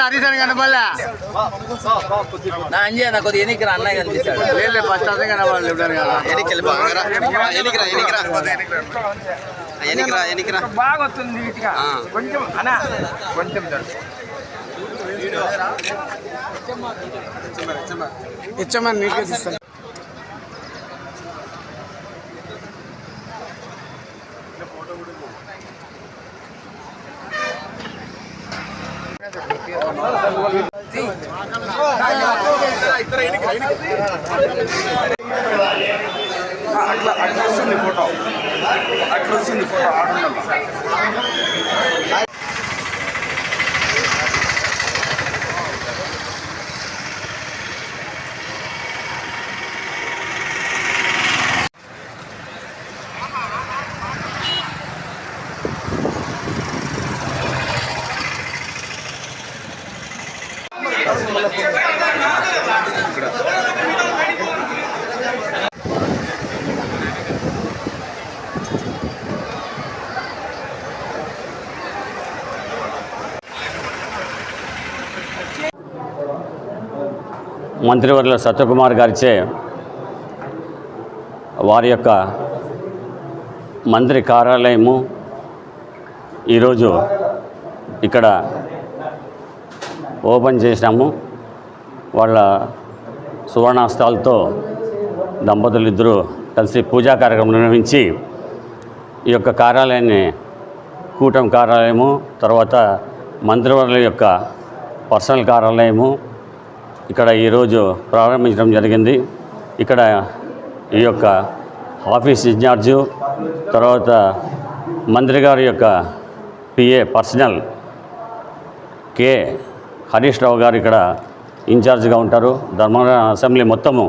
హరీష్ కనపడలే నా అంజీ నాకు కొద్దిగా ఎన్నికరా అన్నయ్య కనిపిస్తాడు. లేదు ఫస్ట్ అదే కనపడాలి ఎన్నికరా బాగా వస్తుంది నీట్గా కొంచెం అన్నా కొంచెం ఇచ్చమని నీట్గా తీస్తాను. అట్లా వస్తుంది ఫోటో మంత్రివర్యుల సత్యకుమార్ గారిచే వారి యొక్క మంత్రి కార్యాలయము ఈరోజు ఇక్కడ ఓపెన్ చేసినాము. వాళ్ళ సువర్ణాస్తాలతో దంపతులు ఇద్దరు కలిసి పూజా కార్యక్రమం నిర్వహించి ఈ యొక్క కార్యాలయాన్ని కూటమి కార్యాలయము, తర్వాత మంత్రివర్యుల యొక్క పర్సనల్ కార్యాలయము ఇక్కడ ఈరోజు ప్రారంభించడం జరిగింది. ఇక్కడ ఈ యొక్క ఆఫీస్ ఇన్ఛార్జు, తర్వాత మంత్రి గారి యొక్క PA personal K Harish Rao గారు ఇక్కడ ఇన్ఛార్జ్గా ఉంటారు. ధర్మవరం అసెంబ్లీ మొత్తము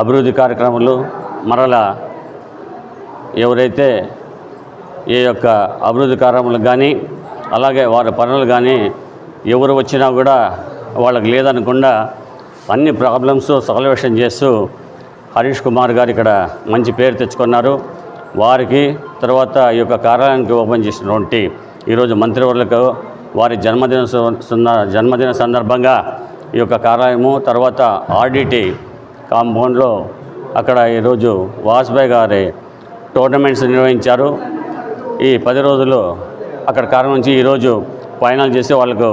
అభివృద్ధి కార్యక్రమాలు మరలా ఎవరైతే ఏ యొక్క అభివృద్ధి కార్యక్రమాలకు కానీ అలాగే వారి పనులు కానీ ఎవరు వచ్చినా కూడా వాళ్ళకి లేదనకుండా అన్ని ప్రాబ్లమ్స్ సాల్వేషన్ చేస్తూ హరీష్ కుమార్ గారు ఇక్కడ మంచి పేరు తెచ్చుకున్నారు. వారికి తర్వాత ఈ యొక్క కార్యాలయానికి ఓపెన్ చేసినటువంటి ఈరోజు మంత్రివర్యులకు వారి జన్మదిన సందర్భంగా ఈ యొక్క కార్యాలయము, తర్వాత ఆర్డిటి కాంపౌండ్లో అక్కడ ఈరోజు వాజ్పేయి గారి టోర్నమెంట్స్ నిర్వహించారు. ఈ 10 రోజులు అక్కడ కార్యక్రమం నుంచి ఈరోజు ఫైనల్ చేసి వాళ్ళకు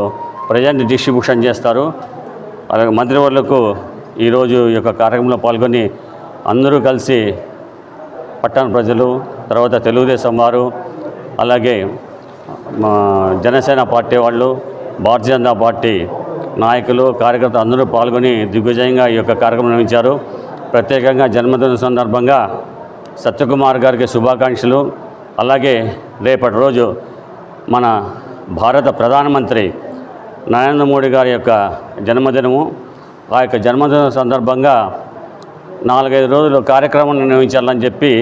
ప్రజెంట్ డిస్ట్రిబ్యూషన్ చేస్తారు. అలాగే మంత్రివర్యులకు ఈరోజు ఈ యొక్క కార్యక్రమంలో పాల్గొని అందరూ కలిసి పట్టణ ప్రజలు, తర్వాత తెలుగుదేశం వారు, అలాగే జనసేన పార్టీ వాళ్ళు, భారతీయ జనతా పార్టీ నాయకులు, కార్యకర్తలు అందరూ పాల్గొని దిగ్విజయంగా ఈ యొక్క కార్యక్రమం నిర్వహించారు. ప్రత్యేకంగా జన్మదిన సందర్భంగా సత్యకుమార్ గారికి శుభాకాంక్షలు. అలాగే రేపటి రోజు మన భారత ప్రధానమంత్రి నరేంద్ర మోడీ గారి యొక్క జన్మదినము. ఆ యొక్క జన్మదిన సందర్భంగా 4-5 రోజులు కార్యక్రమం నిర్వహించాలని చెప్పి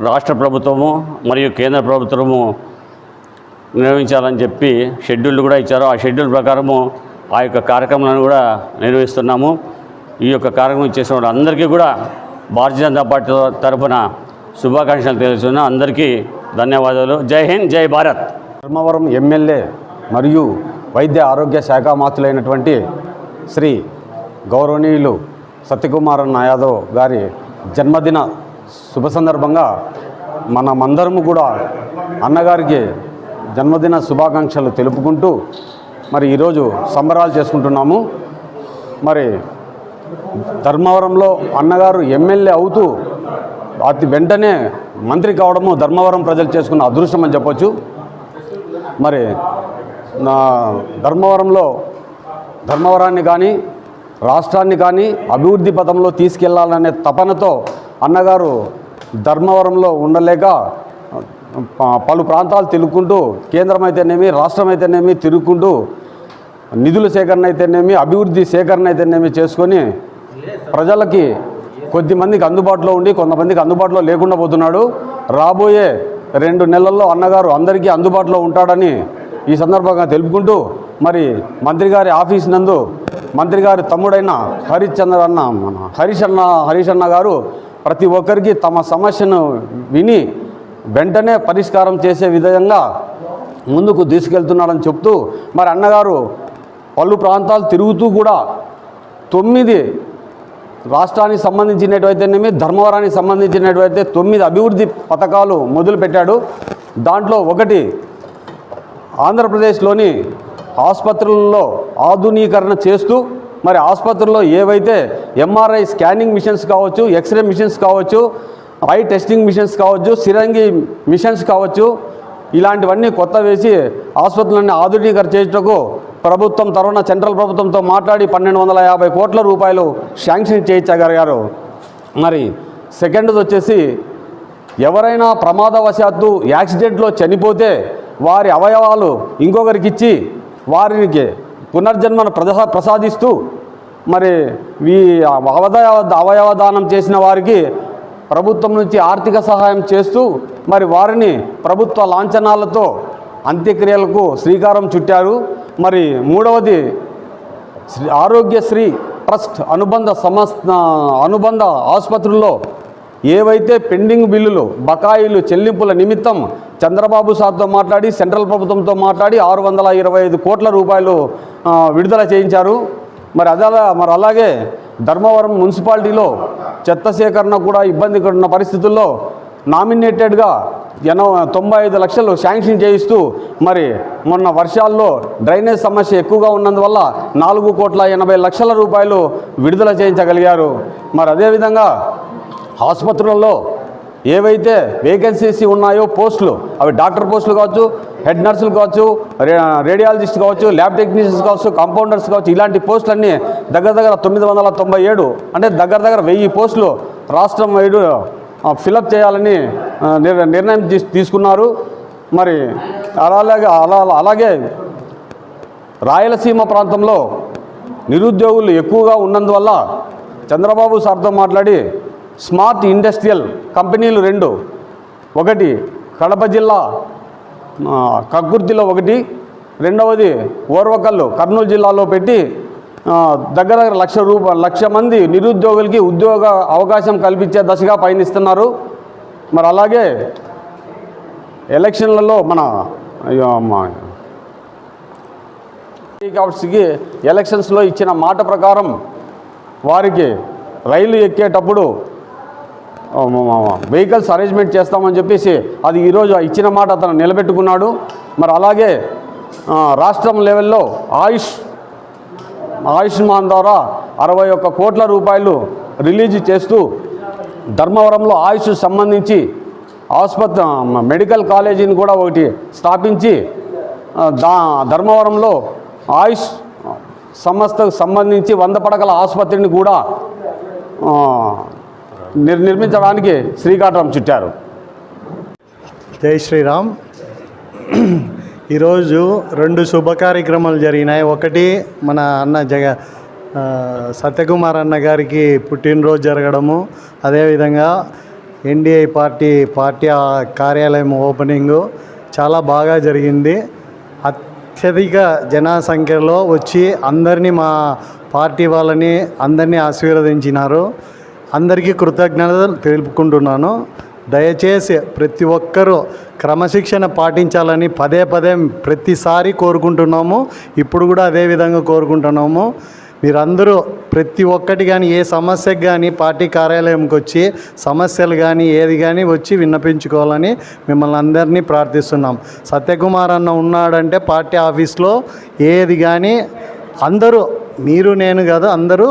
రాష్ట్ర ప్రభుత్వము మరియు కేంద్ర ప్రభుత్వము నిర్వహించాలని చెప్పి షెడ్యూల్ కూడా ఇచ్చారు. ఆ షెడ్యూల్ ప్రకారము ఆ యొక్క కార్యక్రమాలను కూడా నిర్వహిస్తున్నాము. ఈ యొక్క కార్యక్రమం చేసిన వాళ్ళందరికీ కూడా భారతీయ జనతా పార్టీ తరఫున శుభాకాంక్షలు తెలుస్తున్నా. అందరికీ ధన్యవాదాలు. జై హింద్, జై భారత్. ధర్మవరం ఎమ్మెల్యే మరియు వైద్య ఆరోగ్య శాఖ మంత్రులైనటువంటి శ్రీ గౌరవనీయులు సత్యకుమార్ యాదవ్ గారి జన్మదిన శుభ సందర్భంగా మనమందరము కూడా అన్నగారికి జన్మదిన శుభాకాంక్షలు తెలుపుకుంటూ మరి ఈరోజు సంబరాలు చేసుకుంటున్నాము. మరి ధర్మవరంలో అన్నగారు ఎమ్మెల్యే అవుతూ అతి వెంటనే మంత్రి కావడము ధర్మవరం ప్రజలు చేసుకున్న అదృష్టం అని చెప్పొచ్చు. మరి నా ధర్మవరాన్ని కానీ రాష్ట్రాన్ని కానీ అభివృద్ధి పథంలో తీసుకెళ్లాలనే తపనతో అన్నగారు ధర్మవరంలో ఉండలేక పలు ప్రాంతాలు తిరుగుకుంటూ, కేంద్రం అయితేనేమి రాష్ట్రం అయితేనేమి తిరుగుకుంటూ నిధుల సేకరణ అయితేనేమి అభివృద్ధి సేకరణ అయితేనేమి చేసుకొని ప్రజలకి కొద్దిమందికి అందుబాటులో ఉండి కొంతమందికి అందుబాటులో లేకుండా పోతున్నాడు. రాబోయే 2 నెలల్లో అన్నగారు అందరికీ అందుబాటులో ఉంటాడని ఈ సందర్భంగా తెలుపుకుంటూ మరి మంత్రి గారి ఆఫీస్ నందు మంత్రి గారి తమ్ముడైన హరీష్ అన్న గారు ప్రతి ఒక్కరికి తమ సమస్యను విని వెంటనే పరిష్కారం చేసే విధంగా ముందుకు తీసుకెళ్తున్నాడని చెప్తూ మరి అన్నగారు పలు ప్రాంతాలు తిరుగుతూ కూడా 9 రాష్ట్రానికి సంబంధించినటువంటివి ధర్మవరానికి సంబంధించినటువంటి 9 అభివృద్ధి పథకాలు మొదలుపెట్టాడు. దాంట్లో ఒకటి ఆంధ్రప్రదేశ్లోని ఆసుపత్రులలో ఆధునీకరణ చేస్తూ మరి ఆసుపత్రుల్లో ఏవైతే ఎంఆర్ఐ స్కానింగ్ మిషన్స్ కావచ్చు, ఎక్స్రే మిషన్స్ కావచ్చు, ఐ టెస్టింగ్ మిషన్స్ కావచ్చు, సిరంగి మిషన్స్ కావచ్చు, ఇలాంటివన్నీ కొత్త వేసి ఆసుపత్రులన్నీ ఆధునీకరణ చేసేటకు ప్రభుత్వం తరఫున సెంట్రల్ ప్రభుత్వంతో మాట్లాడి 1250 కోట్ల రూపాయలు శాంక్షన్ చేయించగలిగారు. మరి సెకండ్ది వచ్చేసి ఎవరైనా ప్రమాదవశాత్తు యాక్సిడెంట్లో చనిపోతే వారి అవయవాలు ఇంకొకరికి ఇచ్చి వారికి పునర్జన్మను ప్రసాదిస్తూ మరి ఈ అవయవ దానం చేసిన వారికి ప్రభుత్వం నుంచి ఆర్థిక సహాయం చేస్తూ మరి వారిని ప్రభుత్వ లాంఛనాలతో అంత్యక్రియలకు శ్రీకారం చుట్టారు. మరి మూడవది ఆరోగ్యశ్రీ ట్రస్ట్ అనుబంధ ఆసుపత్రుల్లో ఏవైతే పెండింగ్ బిల్లులు బకాయిలు చెల్లింపుల నిమిత్తం చంద్రబాబు సార్తో మాట్లాడి సెంట్రల్ ప్రభుత్వంతో మాట్లాడి 625 కోట్ల రూపాయలు విడుదల చేయించారు. మరి అలాగే ధర్మవరం మున్సిపాలిటీలో చెత్త సేకరణ కూడా ఇబ్బందికరమైన పరిస్థితుల్లో నామినేటెడ్గా 95 లక్షలు శాంక్షన్ చేయిస్తూ మరి మొన్న వర్షాల్లో డ్రైనేజ్ సమస్య ఎక్కువగా ఉన్నందువల్ల 4,80 లక్షల విడుదల చేయించగలిగారు. మరి అదేవిధంగా ఆసుపత్రులలో ఏవైతే వేకెన్సీస్ ఉన్నాయో పోస్టులు, అవి డాక్టర్ పోస్టులు కావచ్చు, హెడ్ నర్సులు కావచ్చు, రేడియాలజిస్ట్ కావచ్చు, ల్యాబ్ టెక్నీషియన్స్ కావచ్చు, కాంపౌండర్స్ కావచ్చు, ఇలాంటి పోస్టులన్నీ దగ్గర 997 అంటే దగ్గర 1000 పోస్టులు రాష్ట్రం వైడు ఫిలప్ చేయాలని నిర్ణయం తీసుకున్నారు. మరి అలాగే రాయలసీమ ప్రాంతంలో నిరుద్యోగులు ఎక్కువగా ఉన్నందువల్ల చంద్రబాబు సార్తో మాట్లాడి స్మార్ట్ ఇండస్ట్రియల్ కంపెనీలు 2, ఒకటి కడప జిల్లా కక్కుర్తిలో ఒకటి, రెండవది ఓర్వకల్లు కర్నూలు జిల్లాలో పెట్టి దగ్గర 1,00,000 మంది నిరుద్యోగులకి ఉద్యోగ అవకాశం కల్పించే దశగా పయనిస్తున్నారు. మరి అలాగే ఎలక్షన్లలో మన ఎలక్షన్స్లో ఇచ్చిన మాట ప్రకారం వారికి రైలు ఎక్కేటప్పుడు వెహికల్స్ అరేంజ్మెంట్ చేస్తామని చెప్పేసి అది ఈరోజు ఇచ్చిన మాట అతను నిలబెట్టుకున్నాడు. మరి అలాగే రాష్ట్రం లెవెల్లో ఆయుష్మాన్ ద్వారా 61 కోట్ల రూపాయలు రిలీజ్ చేస్తూ ధర్మవరంలో ఆయుష్ సంబంధించి మెడికల్ కాలేజీని కూడా ఒకటి స్థాపించి ధర్మవరంలో ఆయుష్ సంస్థకు సంబంధించి 100 పడకల ఆసుపత్రిని కూడా నిర్మించడానికి శ్రీకారం చుట్టారు. జై శ్రీరామ్. ఈరోజు 2 శుభ కార్యక్రమాలు జరిగినాయి. ఒకటి మన అన్న సత్యకుమార్ అన్న గారికి పుట్టినరోజు జరగడము, అదేవిధంగా ఎన్డీఏ పార్టీ కార్యాలయం ఓపెనింగు చాలా బాగా జరిగింది. అత్యధిక జనసంఖ్యలో వచ్చి అందరినీ మా పార్టీ వాళ్ళని అందరినీ ఆశీర్వదించినారు. అందరికీ కృతజ్ఞతలు తెలుపుకుంటున్నాను. దయచేసి ప్రతి ఒక్కరూ క్రమశిక్షణ పాటించాలని పదే ప్రతిసారి కోరుకుంటున్నాము. ఇప్పుడు కూడా అదే విధంగా కోరుకుంటున్నాము. మీరందరూ ప్రతి ఒక్కటి కానీ ఏ సమస్యకు కానీ పార్టీ కార్యాలయంకి వచ్చి సమస్యలు కానీ ఏది కానీ వచ్చి విన్నపించుకోవాలని మిమ్మల్ని అందరినీ ప్రార్థిస్తున్నాం. సత్యకుమార్ అన్న ఉన్నాడంటే పార్టీ ఆఫీస్లో ఏది కానీ అందరూ, మీరు నేను కాదు, అందరూ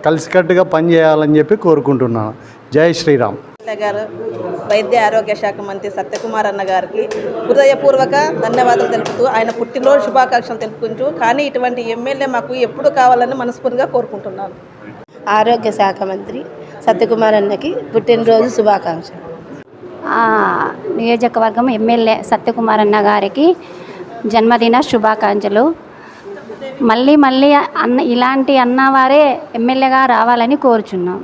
కలిసికట్టుగా పనిచేయాలని చెప్పి కోరుకుంటున్నాను. జై శ్రీరామ్. గారు వైద్య ఆరోగ్య శాఖ మంత్రి సత్యకుమార్ అన్న గారికి హృదయపూర్వక ధన్యవాదాలు తెలుపుతూ ఆయన పుట్టినరోజు శుభాకాంక్షలు తెలుపుకుంటూ, కానీ ఇటువంటి ఎమ్మెల్యే మాకు ఎప్పుడు కావాలని మనస్ఫూర్తిగా కోరుకుంటున్నాను. ఆరోగ్య శాఖ మంత్రి సత్యకుమార్ అన్నకి పుట్టినరోజు శుభాకాంక్షలు. నియోజకవర్గం ఎమ్మెల్యే సత్యకుమార్ అన్న గారికి జన్మదిన శుభాకాంక్షలు. మళ్ళీ ఇలాంటి అన్నవారే ఎమ్మెల్యేగా రావాలని కోరుచున్నాం.